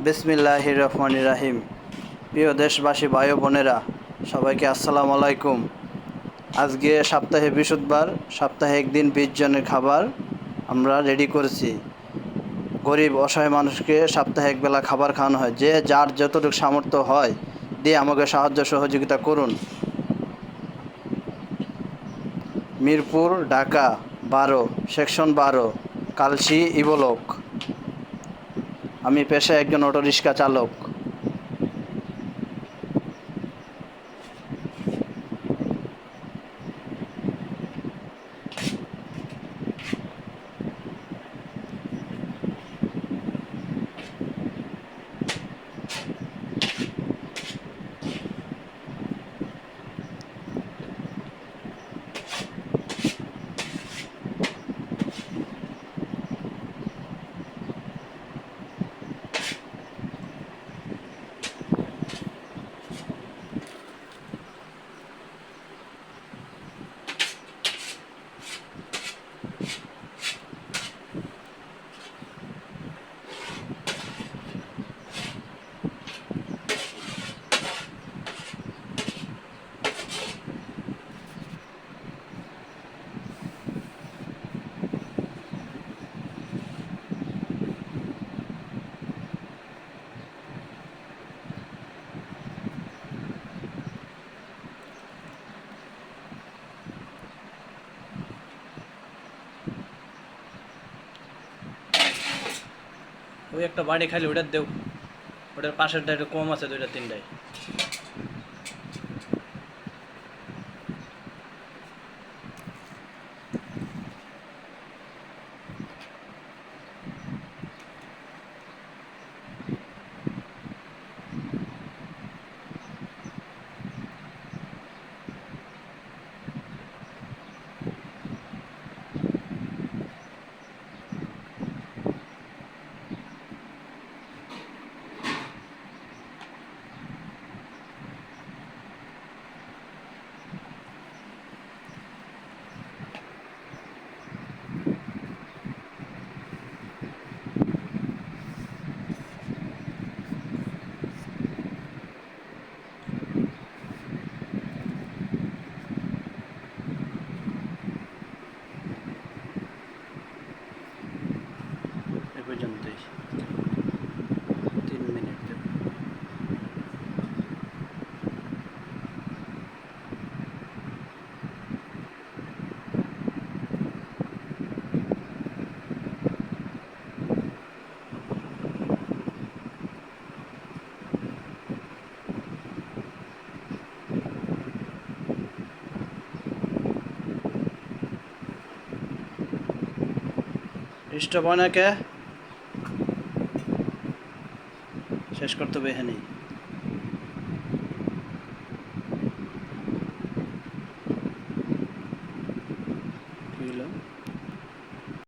বিসমিল্লাহির রহমানির রাহিম। প্রিয় দেশবাসী ভাই ও বোনেরা, সবাইকে আসসালামু আলাইকুম। আজকে সপ্তাহে বৃহস্পতিবার, সপ্তাহে একদিন 20 জনের খাবার আমরা রেডি করেছি। গরিব অসহায় মানুষকে সপ্তাহে একবেলা খাবার খাওয়ানো হয়। যে যার যতটুকু সামর্থ্য হয় দিয়ে আমাকে সাহায্য সহযোগিতা করুন। মিরপুর, ঢাকা 12, সেকশন 12, কালশি ইবোলক। আমি পেশায় একজন অটোরিক্সা চালক। ওই একটা বাড়ি খালি ওটার দেও, ওটার পাশেরটা একটু কম আছে, দুইটা তিনটায়। এ পর্যন্তই, 3 মিনিট দেব। স্টপ অনেকে শেষ করতে হবে এখানেই।